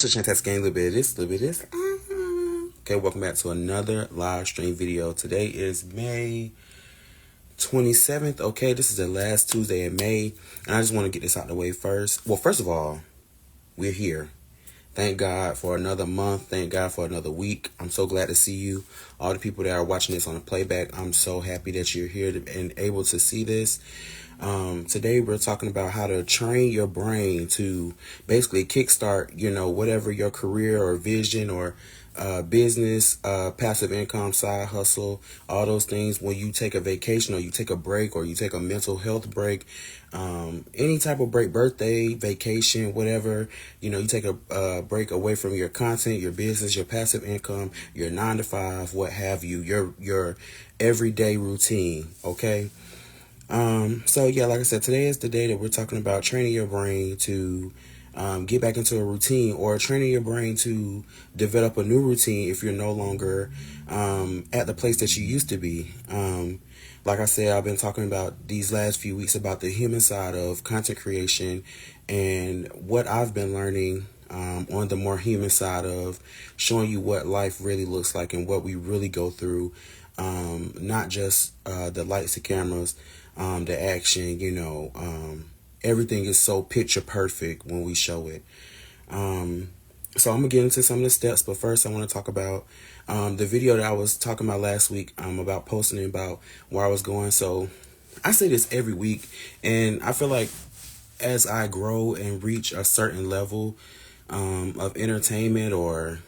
Test game, a little bit of this, a little bit of this. Okay, welcome back to another live stream video. Today is May 27th. Okay, this is the last Tuesday in May, and I just want to get this out the way first. Well, first of all, we're here. Thank God for another month. Thank God for another week. I'm so glad to see you. All the people that are watching this on the playback, I'm so happy that you're here and able to see this. Today we're talking about how to train your brain to basically kickstart, whatever your career or vision or business, passive income, side hustle, all those things. When you take a vacation or you take a break or you take a mental health break, any type of break, birthday, vacation, whatever, you take a break away from your content, your business, your passive income, your 9 to 5, what have you, your everyday routine. Okay. So yeah, like I said, today is the day that we're talking about training your brain to get back into a routine, or training your brain to develop a new routine if you're no longer at the place that you used to be. Like I said, I've been talking about these last few weeks about the human side of content creation and what I've been learning on the more human side of showing you what life really looks like and what we really go through. Not just the lights, the cameras, the action, everything is so picture perfect when we show it. So I'm gonna get into some of the steps, but first I want to talk about the video that I was talking about last week, about posting about where I was going. So I say this every week, and I feel like as I grow and reach a certain level of entertainment or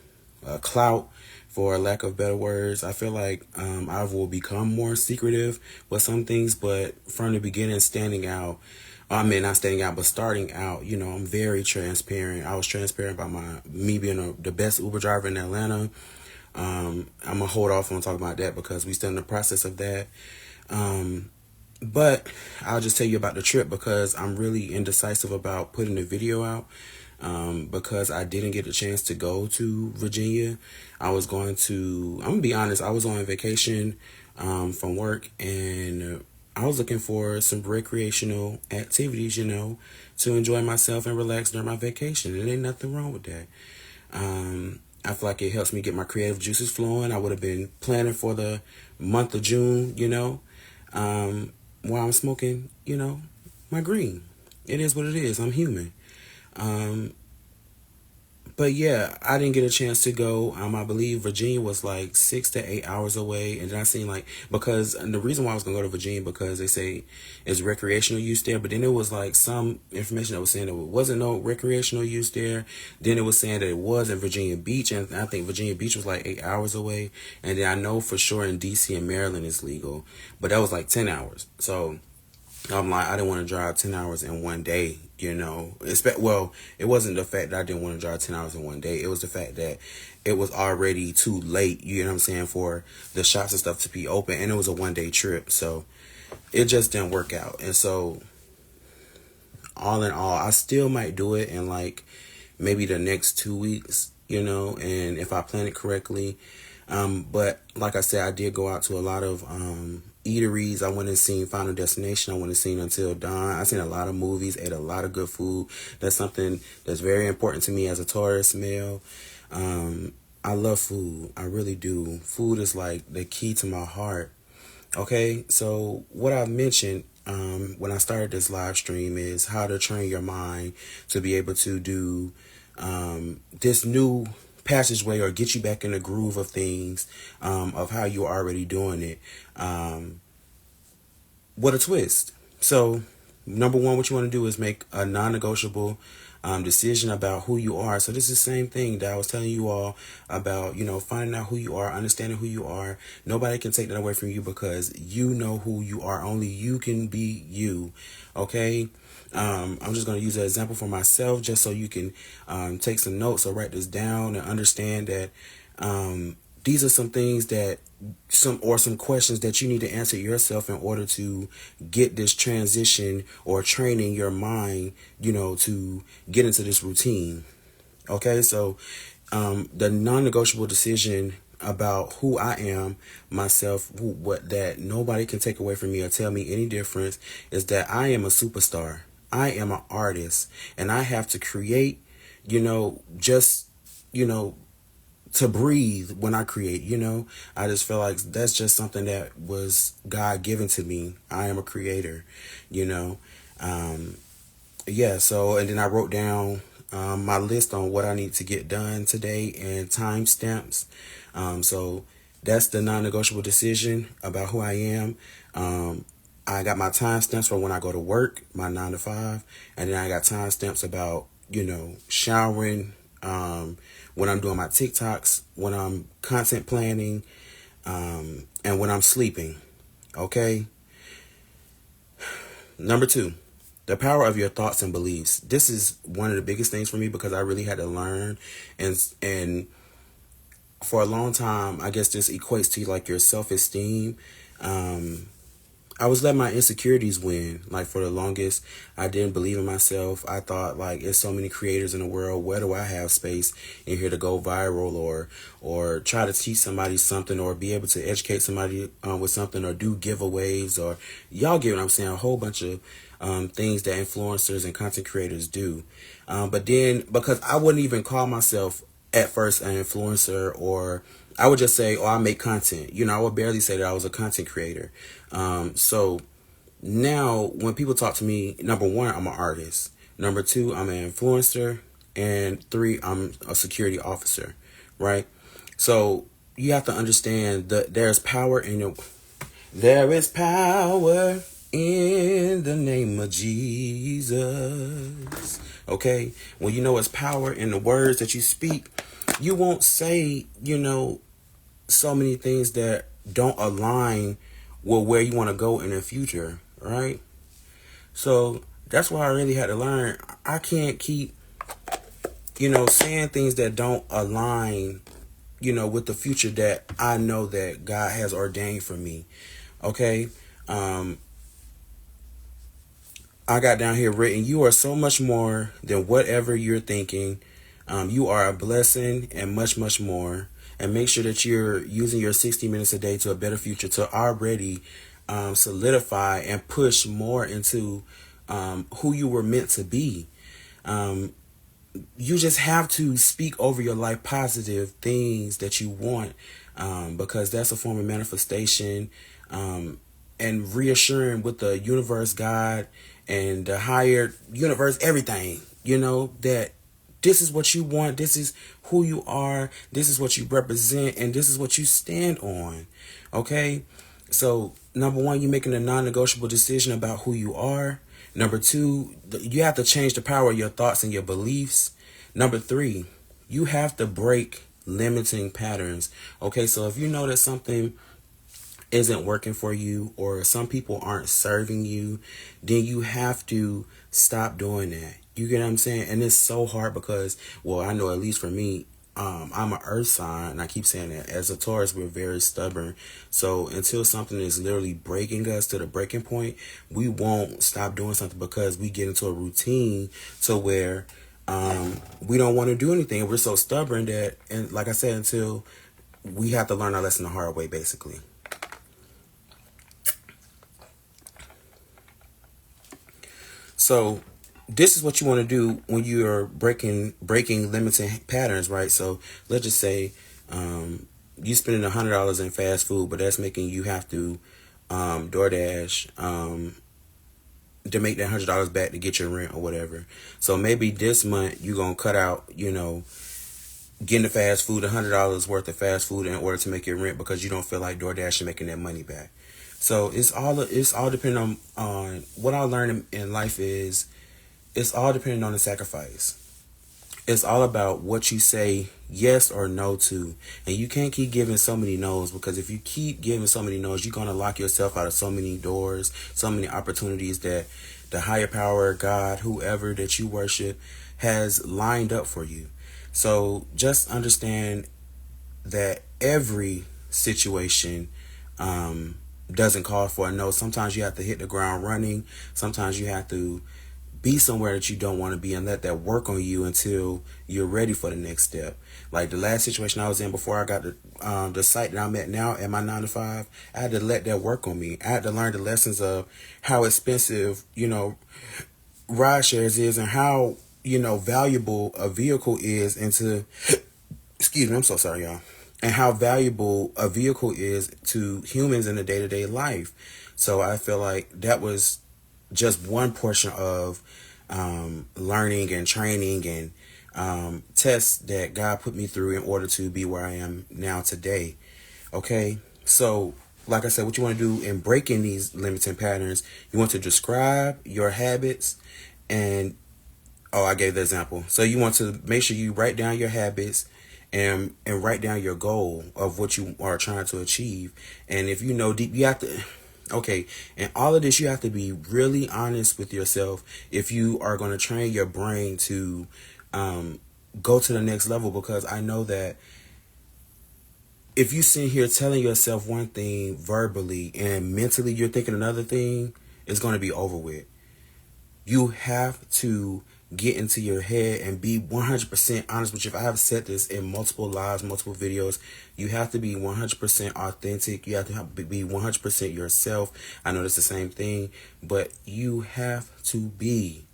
clout, for lack of better words, I feel like I will become more secretive with some things, but from the beginning, starting out, I'm very transparent. I was transparent about me being the best Uber driver in Atlanta. I'm gonna hold off on talking about that because we still in the process of that. But I'll just tell you about the trip because I'm really indecisive about putting the video out. Because I didn't get a chance to go to Virginia. I'm gonna be honest, I was on vacation from work, and I was looking for some recreational activities, to enjoy myself and relax during my vacation. And ain't nothing wrong with that. I feel like it helps me get my creative juices flowing. I would have been planning for the month of June, while I'm smoking, my green. It is what it is. I'm human. But yeah, I didn't get a chance to go. I believe Virginia was like 6 to 8 hours away. And then I seen and the reason why I was going to go to Virginia, because they say it's recreational use there. But then it was like some information that was saying there wasn't no recreational use there. Then it was saying that it was in Virginia Beach. And I think Virginia Beach was like 8 hours away. And then I know for sure in DC and Maryland it's legal. But that was like 10 hours. So I'm like, I didn't want to drive 10 hours in one day, Well, it wasn't the fact that I didn't want to drive 10 hours in one day. It was the fact that it was already too late, for the shops and stuff to be open. And it was a 1-day trip. So it just didn't work out. And so all in all, I still might do it in like maybe the next 2 weeks, and if I plan it correctly. But like I said, I did go out to a lot of eateries. I went and seen Final Destination. I went and seen Until Dawn. I seen a lot of movies, ate a lot of good food. That's something that's very important to me as a Taurus male. I love food. I really do. Food is like the key to my heart. Okay, so what I mentioned when I started this live stream is how to train your mind to be able to do this new passageway, or get you back in the groove of things, of how you're already doing it, with a twist. So number one, what you want to do is make a non-negotiable decision about who you are. So this is the same thing that I was telling you all about, finding out who you are, understanding who you are. Nobody can take that away from you because you know who you are. Only you can be you. Okay. I'm just going to use an example for myself just so you can take some notes or write this down and understand that these are some things that some questions that you need to answer yourself in order to get this transition or training your mind, to get into this routine. Okay, so the non-negotiable decision about who I am, myself, what that nobody can take away from me or tell me any difference, is that I am a superstar. I am an artist, and I have to create just, to breathe when I create, I just feel like that's just something that was God given to me. I am a creator, you know. Yeah, so, and then I wrote down my list on what I need to get done today and timestamps. So that's the non-negotiable decision about who I am. I got my timestamps for when I go to work, my 9 to 5, and then I got timestamps about, showering, when I'm doing my TikToks, when I'm content planning, and when I'm sleeping. Okay. Number 2, the power of your thoughts and beliefs. This is one of the biggest things for me because I really had to learn, and for a long time, I guess this equates to like your self-esteem. I was letting my insecurities win. Like for the longest, I didn't believe in myself. I thought like, there's so many creators in the world. Where do I have space in here to go viral or try to teach somebody something or be able to educate somebody with something or do giveaways or y'all get what I'm saying? A whole bunch of things that influencers and content creators do. But then because I wouldn't even call myself at first an influencer, or I would just say, oh, I make content. I would barely say that I was a content creator. So now when people talk to me, number 1, I'm an artist. Number 2, I'm an influencer. And 3, I'm a security officer, right? So you have to understand that there is power in the name of Jesus. Okay? When you know it's power in the words that you speak, you won't say, so many things that don't align with where you want to go in the future, right? So that's why I really had to learn. I can't keep, saying things that don't align, with the future that I know that God has ordained for me. Okay? I got down here written, you are so much more than whatever you're thinking. You are a blessing and much, much more. And make sure that you're using your 60 minutes a day to a better future to already solidify and push more into who you were meant to be. You just have to speak over your life positive things that you want, because that's a form of manifestation, and reassuring with the universe, God, and the higher universe, everything, that this is what you want, this is who you are, this is what you represent, and this is what you stand on. Okay? So, number 1, you're making a non-negotiable decision about who you are. Number 2, you have to change the power of your thoughts and your beliefs. Number 3, you have to break limiting patterns. Okay, so if you know that something isn't working for you or some people aren't serving you, then you have to stop doing that. You get what I'm saying? And it's so hard because, well, I know at least for me, I'm an earth sign, and I keep saying that. As a Taurus, we're very stubborn. So until something is literally breaking us to the breaking point, we won't stop doing something because we get into a routine to where we don't want to do anything. We're so stubborn that, and like I said, until we have to learn our lesson the hard way, basically. So this is what you want to do when you're breaking limiting patterns, right? So let's just say you spending $100 in fast food, but that's making you have to DoorDash to make that $100 back to get your rent or whatever. So maybe this month you're gonna cut out, getting the fast food, $100 worth of fast food in order to make your rent because you don't feel like DoorDash and making that money back. So it's all depending on what I learned in life is it's all depending on the sacrifice. It's all about what you say yes or no to. And you can't keep giving so many no's, because if you keep giving so many no's, you're going to lock yourself out of so many doors, so many opportunities that the higher power, God, whoever that you worship, has lined up for you. So just understand that every situation doesn't call for a no. Sometimes you have to hit the ground running. Sometimes you have to be somewhere that you don't want to be and let that work on you until you're ready for the next step. Like the last situation I was in before I got the site that I'm at now at my 9 to 5, I had to let that work on me. I had to learn the lessons of how expensive, ride shares is, and how valuable a vehicle is into, excuse me, I'm so sorry, y'all, and how valuable a vehicle is to humans in a day-to-day life. So I feel like that was just one portion of learning and training and tests that God put me through in order to be where I am now today. Okay, so like I said, what you want to do in breaking these limiting patterns, you want to describe your habits and, oh, I gave the example. So you want to make sure you write down your habits and write down your goal of what you are trying to achieve. And if you know deep, you have to, okay, and all of this, you have to be really honest with yourself if you are going to train your brain to go to the next level. Because I know that if you sit here telling yourself one thing verbally and mentally you're thinking another thing, it's going to be over with. You have to get into your head and be 100% honest with you. If I have said this in multiple lives, multiple videos, you have to be 100% authentic. You have to be 100% yourself. I know it's the same thing, but you have to be.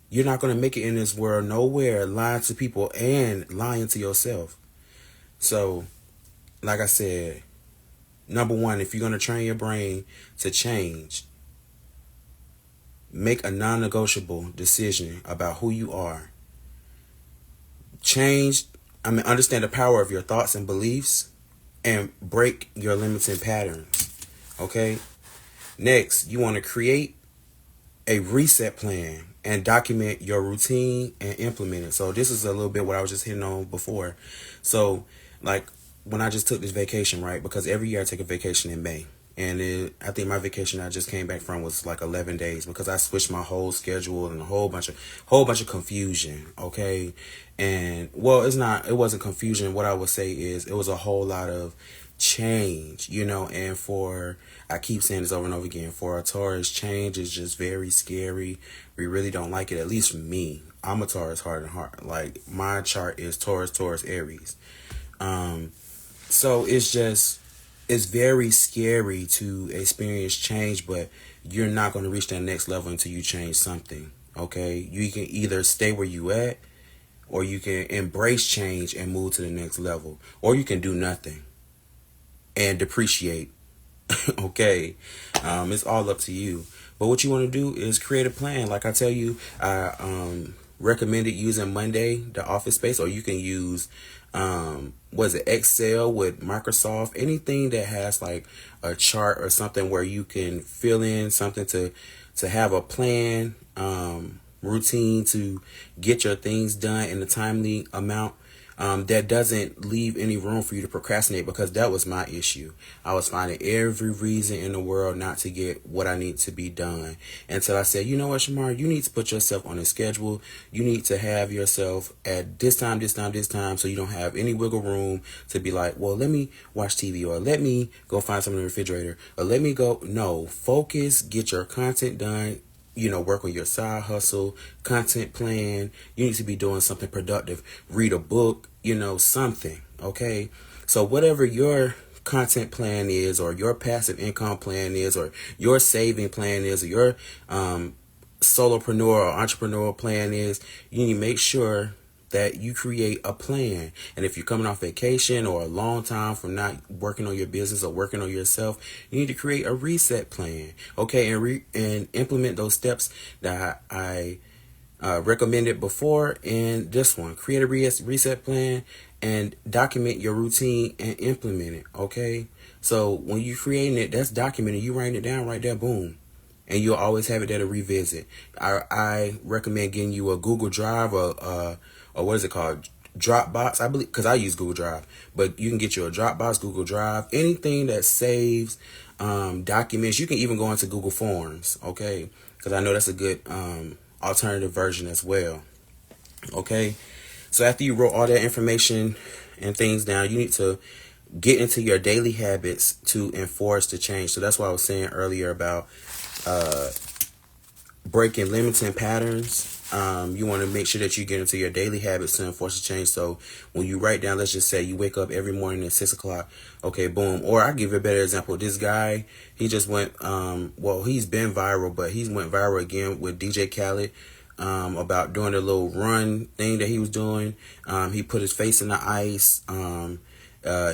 You're not going to make it in this world nowhere lying to people and lying to yourself. So, like I said, number one, if you're going to train your brain to change, make a non-negotiable decision about who you are. Understand the power of your thoughts and beliefs and break your limiting patterns. Okay? Next, you want to create a reset plan and document your routine and implement it. So this is a little bit what I was just hitting on before. So, like, when I just took this vacation, right? Because every year I take a vacation in May. And I think my vacation I just came back from was like 11 days because I switched my whole schedule and a whole bunch of confusion. Okay. And well, it wasn't confusion. What I would say is it was a whole lot of change, and I keep saying this over and over again, for a Taurus, change is just very scary. We really don't like it. At least for me, I'm a Taurus heart and heart. Like my chart is Taurus, Aries. So it's very scary to experience change, but you're not going to reach that next level until you change something. Okay. You can either stay where you at, or you can embrace change and move to the next level, or you can do nothing and depreciate. Okay. It's all up to you. But what you want to do is create a plan. Like I tell you, I recommended using Monday, the Office Space, or you can use Excel with Microsoft, anything that has like a chart or something where you can fill in something to have a plan, routine to get your things done in a timely amount. That doesn't leave any room for you to procrastinate, because that was my issue. I was finding every reason in the world not to get what I need to be done, until I said, you know what, Shamar, you need to put yourself on a schedule. You need to have yourself at this time, so you don't have any wiggle room to be like, well, let me watch TV, or let me go find something in the refrigerator, or let me go. No, focus, get your content done. Work on your side hustle, content plan. You need to be doing something productive. Read a book, something. Okay. So whatever your content plan is, or your passive income plan is, or your saving plan is, or your solopreneur or entrepreneurial plan is, you need to make sure that you create a plan. And if you're coming off vacation or a long time from not working on your business or working on yourself, you need to create a reset plan. Okay, and implement those steps that I recommended before in this one. Create a reset plan and document your routine and implement it. Okay, so when you're creating it, that's documented. You writing it down right there, boom. And you'll always have it there to revisit. I recommend getting you a Google Drive or what is it called? Dropbox, I believe, because I use Google Drive. But you can get you a Dropbox, Google Drive, anything that saves documents. You can even go into Google Forms, okay? Because I know that's a good alternative version as well, okay? So after you wrote all that information and things down, you need to get into your daily habits to enforce the change. So that's what I was saying earlier about breaking limiting patterns. You want to make sure that you get into your daily habits to enforce the change. So when you write down, let's just say you wake up every morning at 6 o'clock. Okay, boom. Or I'll give you a better example. This guy, he just went, he's been viral, but he went viral again with DJ Khaled. about doing a little run thing that he was doing. He put his face in the ice.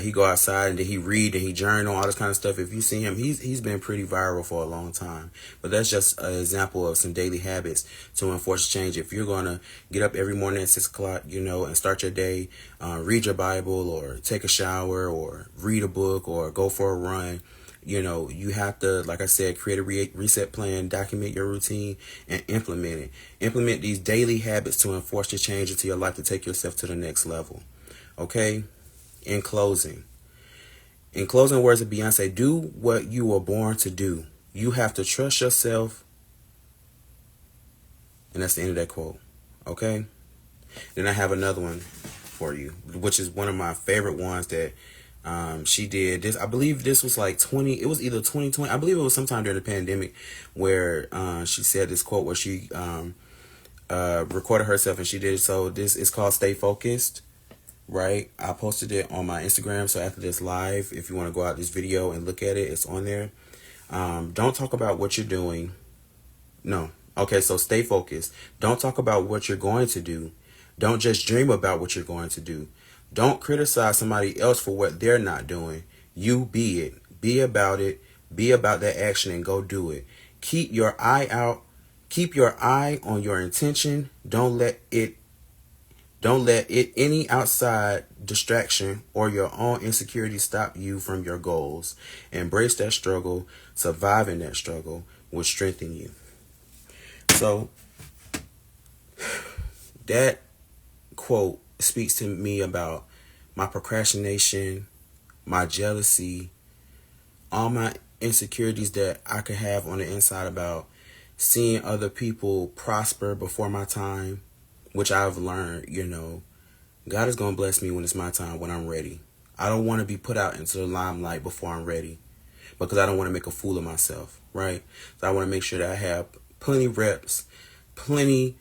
He go outside and then he read and he journal, all this kind of stuff. If you see him, he's been pretty viral for a long time. But that's just an example of some daily habits to enforce change. If you're gonna get up every morning at 6 o'clock, and start your day, read your Bible or take a shower or read a book or go for a run. You have to, like I said, create a reset plan, document your routine, and implement it. Implement these daily habits to enforce the change into your life to take yourself to the next level. Okay? In closing words of Beyonce, do what you were born to do. You have to trust yourself. And that's the end of that quote. Okay? Then I have another one for you, which is one of my favorite ones that she did. This, I believe this was like it was either 2020, I believe it was sometime during the pandemic, where she said this quote where she recorded herself and she did it. So this is called Stay Focused, right? I posted it on my Instagram, so after this live, if you want to go out this video and look at it, it's on there. Don't talk about what you're doing. No. Okay, so stay focused. Don't talk about what you're going to do. Don't just dream about what you're going to do. Don't criticize somebody else for what they're not doing. You be it. Be about it. Be about that action and go do it. Keep your eye out. Keep your eye on your intention. Don't let it any outside distraction or your own insecurity stop you from your goals. Embrace that struggle. Surviving that struggle will strengthen you. So that quote speaks to me about my procrastination, my jealousy, all my insecurities that I could have on the inside about seeing other people prosper before my time, which I've learned, God is going to bless me when it's my time, when I'm ready. I don't want to be put out into the limelight before I'm ready, because I don't want to make a fool of myself, right? So I want to make sure that I have plenty reps, plenty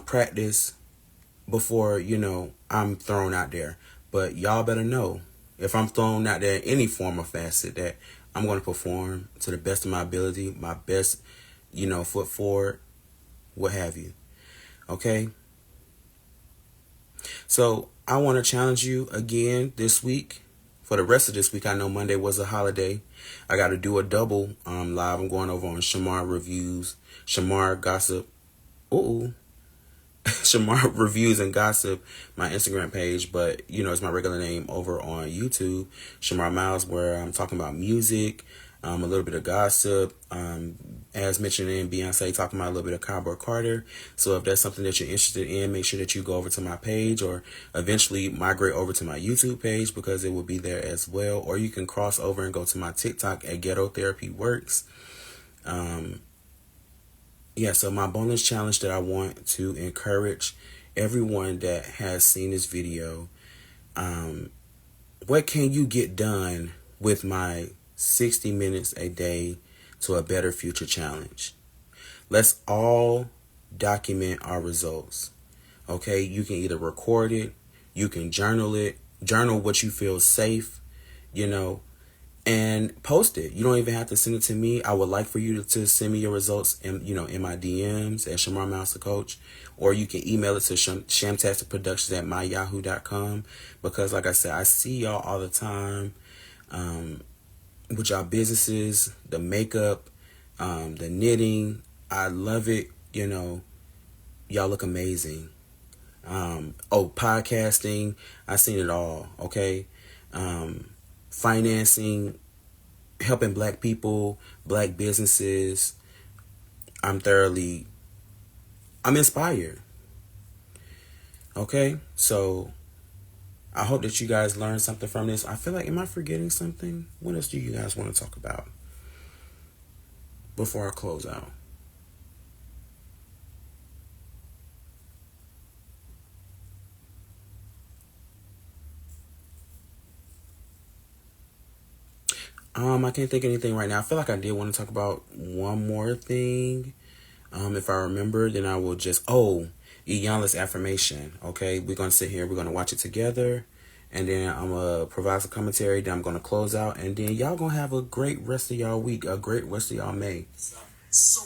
practice before, I'm thrown out there. But y'all better know, if I'm thrown out there in any form or facet, that I'm going to perform to the best of my ability, my best, foot forward, what have you. Okay? So I want to challenge you again this week. For the rest of this week, I know Monday was a holiday. I got to do a double live. I'm going over on Shamar Reviews, Shamar Gossip. Shamar Reviews and Gossip, my Instagram page, but it's my regular name over on YouTube, Shamar Miles, where I'm talking about music, a little bit of gossip, as mentioned in Beyonce, talking about a little bit of Cowboy Carter. So if that's something that you're interested in, make sure that you go over to my page, or eventually migrate over to my YouTube page, because it will be there as well. Or you can cross over and go to my TikTok at Ghetto Therapy Works. So my bonus challenge that I want to encourage everyone that has seen this video, what can you get done with my 60 minutes a day to a better future challenge? Let's all document our results. Okay, you can either record it, you can journal what you feel safe, and post it. You don't even have to send it to me. I would like for you to send me your results in my DMs at Shamar Mouse the Coach, or you can email it to shamtasticproductions@myyahoo.com, because like I said, I see y'all all the time with y'all businesses, the makeup, the knitting. I love it. Y'all look amazing. Podcasting. I seen it all. Okay. Financing, helping black people, black businesses. I'm inspired. Okay, so I hope that you guys learned something from this. I feel like, am I forgetting something? What else do you guys want to talk about before I close out? I can't think of anything right now. I feel like I did want to talk about one more thing. If I remember, then I will just, Iyanla's affirmation. Okay, we're going to sit here, we're going to watch it together, and then I'm going to provide some commentary, then I'm going to close out, and then y'all going to have a great rest of y'all week, a great rest of y'all May. So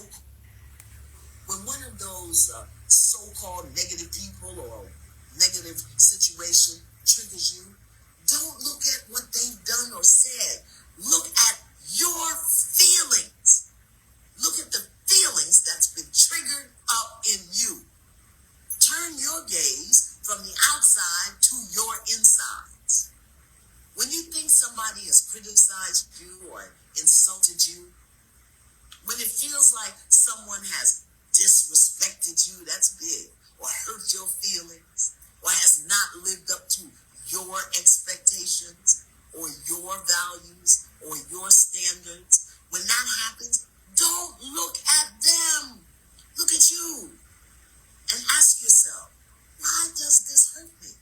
when one of those so-called negative people or negative situation triggers you, don't look at what they've done or said. Look at your feelings. Look at the feelings that's been triggered up in you. Turn your gaze from the outside to your insides. When you think somebody has criticized you or insulted you, when it feels like someone has disrespected you, that's big, or hurt your feelings, or has not lived up to your expectations, or your values, or your standards, when that happens, don't look at them. Look at you and ask yourself, why does this hurt me?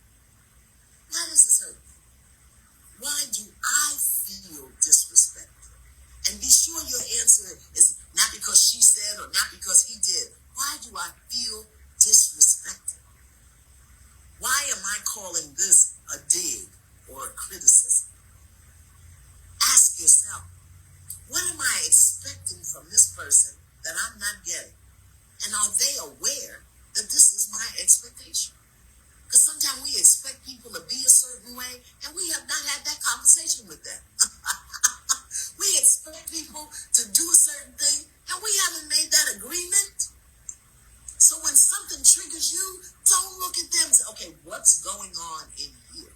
Why does this hurt me? Why do I feel disrespected? And be sure your answer is not because she said or not because he did. Why do I feel disrespected? Why am I calling this a dig or a criticism? Ask yourself, what am I expecting from this person that I'm not getting? And are they aware that this is my expectation? Because sometimes we expect people to be a certain way, and we have not had that conversation with them. We expect people to do a certain thing, and we haven't made that agreement. So when something triggers you, don't look at them and say, okay, what's going on in here?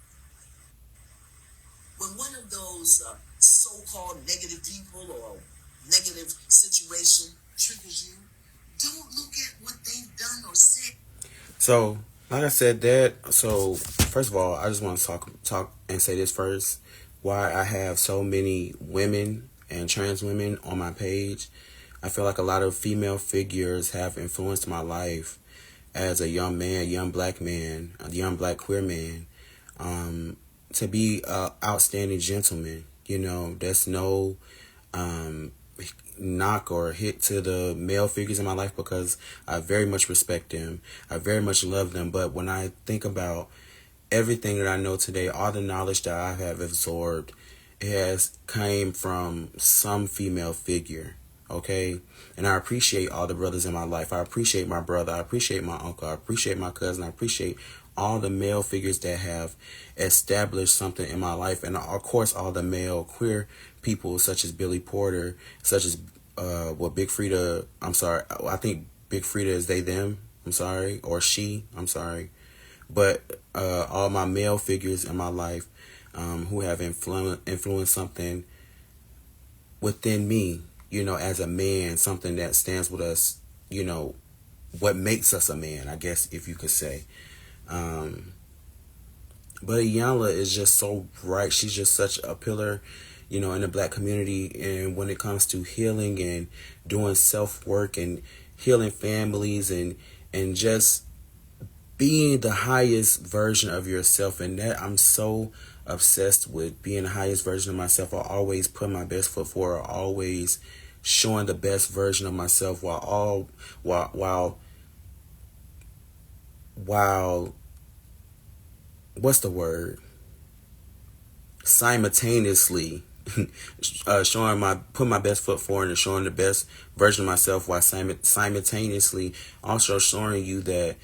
When one of those so-called negative people or negative situation triggers you, don't look at what they've done or said. So, like I said, so first of all, I just want to talk and say this first. Why I have so many women and trans women on my page. I feel like a lot of female figures have influenced my life as a young man, young black man, a young black queer man, to be an outstanding gentleman. You know, there's no knock or hit to the male figures in my life because I very much respect them. I very much love them. But when I think about everything that I know today, all the knowledge that I have absorbed, it has came from some female figure, okay? And I appreciate all the brothers in my life. I appreciate my brother. I appreciate my uncle. I appreciate my cousin. I appreciate all the male figures that have established something in my life. And of course, all the male queer people such as Billy Porter, such as Big Frida, I think Big Frida is they, them, I'm sorry, or she, I'm sorry. But all my male figures in my life who have influenced something within me, you know, as a man, something that stands with us, you know, what makes us a man, I guess, if you could say. But Iyanla is just so bright. She's just such a pillar, you know, in the black community. And when it comes to healing and doing self-work and healing families and just being the highest version of yourself, and that I'm so obsessed with being the highest version of myself. I always put my best foot forward, always showing the best version of myself while what's the word? Simultaneously put my best foot forward and showing the best version of myself while simultaneously also showing you that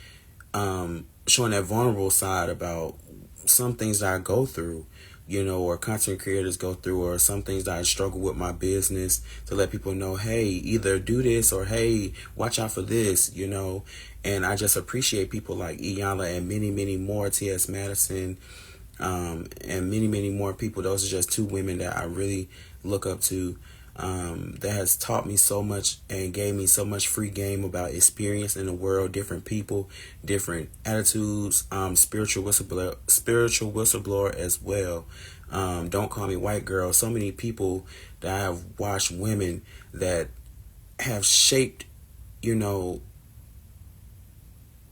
showing that vulnerable side about some things that I go through, you know, or content creators go through, or some things that I struggle with my business, to let people know, hey, either do this or hey, watch out for this, you know. And I just appreciate people like Iyanla and many, many more, T.S. Madison, and many, many more people. Those are just two women that I really look up to, that has taught me so much and gave me so much free game about experience in the world, different people, different attitudes, spiritual whistleblower as well. Don't Call Me White Girl. So many people that I have watched, women that have shaped, you know,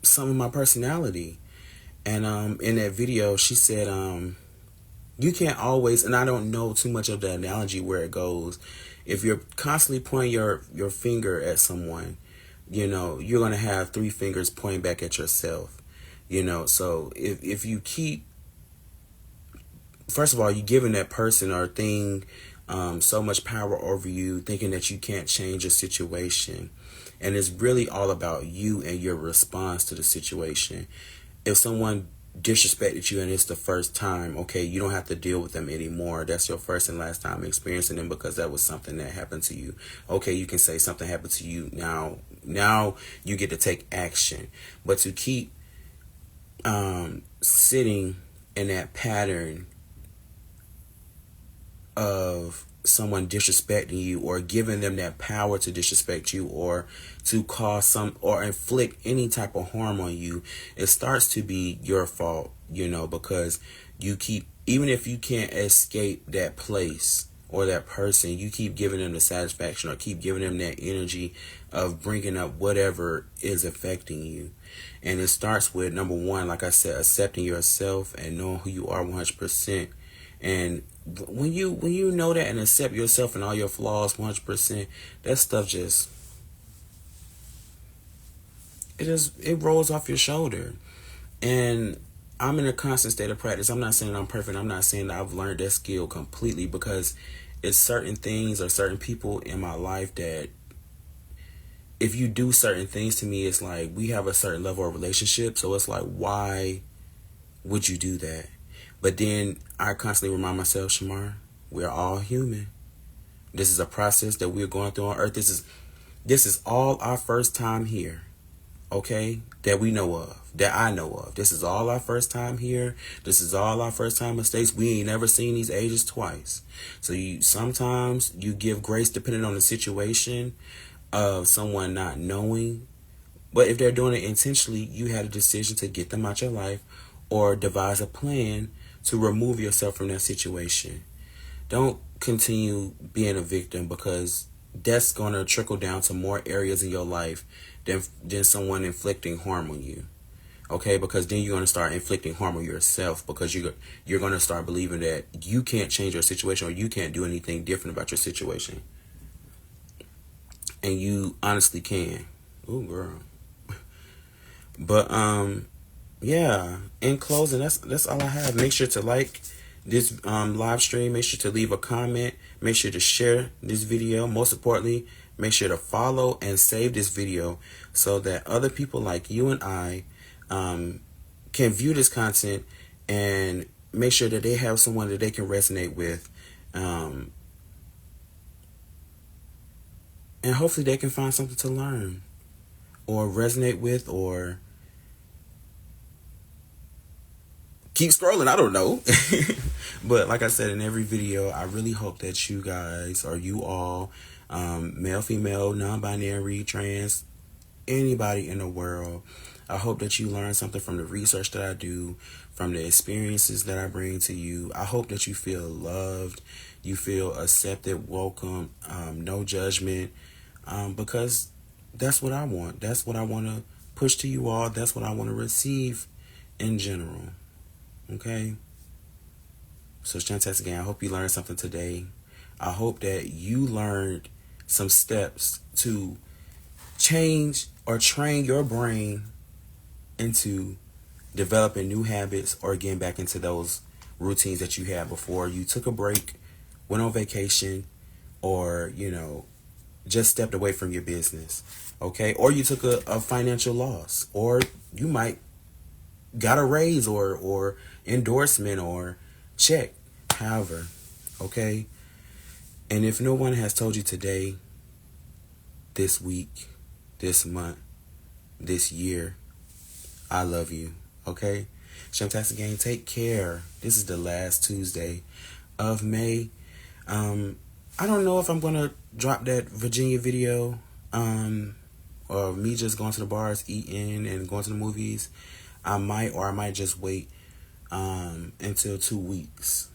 some of my personality. And in that video, she said, you can't always, and I don't know too much of the analogy where it goes. If you're constantly pointing your finger at someone, you know, you're going to have three fingers pointing back at yourself, you know. So if you keep, first of all, you're giving that person or thing so much power over you, thinking that you can't change a situation. And it's really all about you and your response to the situation. If someone disrespected you and it's the first time, okay, you don't have to deal with them anymore. That's your first and last time experiencing them because that was something that happened to you. Okay, you can say something happened to you now you get to take action. But to keep sitting in that pattern of someone disrespecting you or giving them that power to disrespect you or to cause some or inflict any type of harm on you, it starts to be your fault, because you keep, even if you can't escape that place or that person, you keep giving them the satisfaction or keep giving them that energy of bringing up whatever is affecting you. And it starts with, number one, like I said, accepting yourself and knowing who you are 100%. And when you know that and accept yourself and all your flaws 100%, that stuff it rolls off your shoulder. And I'm in a constant state of practice. I'm not saying I'm perfect. I'm not saying that I've learned that skill completely, because it's certain things or certain people in my life that if you do certain things to me, it's like we have a certain level of relationship. So it's like, why would you do that? But then I constantly remind myself, Shamar, we're all human. This is a process that we're going through on earth. This is all our first time here. Okay? That we know of. That I know of. This is all our first time here. This is all our first time mistakes. We ain't never seen these ages twice. So sometimes you give grace depending on the situation of someone not knowing. But if they're doing it intentionally, you had a decision to get them out your life or devise a plan to remove yourself from that situation. Don't continue being a victim, because that's going to trickle down to more areas in your life than someone inflicting harm on you. Okay, because then you're going to start inflicting harm on yourself, because you're going to start believing that you can't change your situation or you can't do anything different about your situation. And you honestly can. Ooh, girl. But yeah, in closing, that's all I have. Make sure to like this live stream. Make sure to leave a comment. Make sure to share this video. Most importantly, make sure to follow and save this video so that other people like you and I can view this content and make sure that they have someone that they can resonate with. And hopefully they can find something to learn or resonate with or keep scrolling. I don't know. But like I said in every video, I really hope that you guys or you all, male, female, non-binary, trans, anybody in the world, I hope that you learn something from the research that I do, from the experiences that I bring to you. I hope that you feel loved, you feel accepted, welcome, no judgment, because that's what I want. That's what I want to push to you all. That's what I want to receive in general. Okay? So Shantas again, I hope you learned something today. I hope that you learned some steps to change or train your brain into developing new habits or getting back into those routines that you had before you took a break, went on vacation, or, just stepped away from your business. Okay? Or you took a financial loss, or you might got a raise or endorsement or check. However, okay? And if no one has told you today, this week, this month, this year, I love you. Okay? Shamtastic Gang, take care. This is the last Tuesday of May. I don't know if I'm going to drop that Virginia video or me just going to the bars, eating, and going to the movies. I might just wait until 2 weeks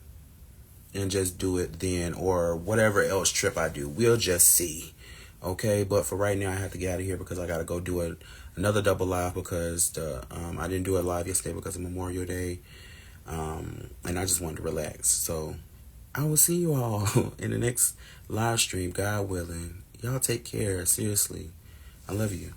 and just do it then, or whatever else trip I do. We'll just see. Okay, but for right now, I have to get out of here because I got to go do another double live because I didn't do it live yesterday because of Memorial Day, and I just wanted to relax. So I will see you all in the next live stream, God willing. Y'all take care. Seriously. I love you.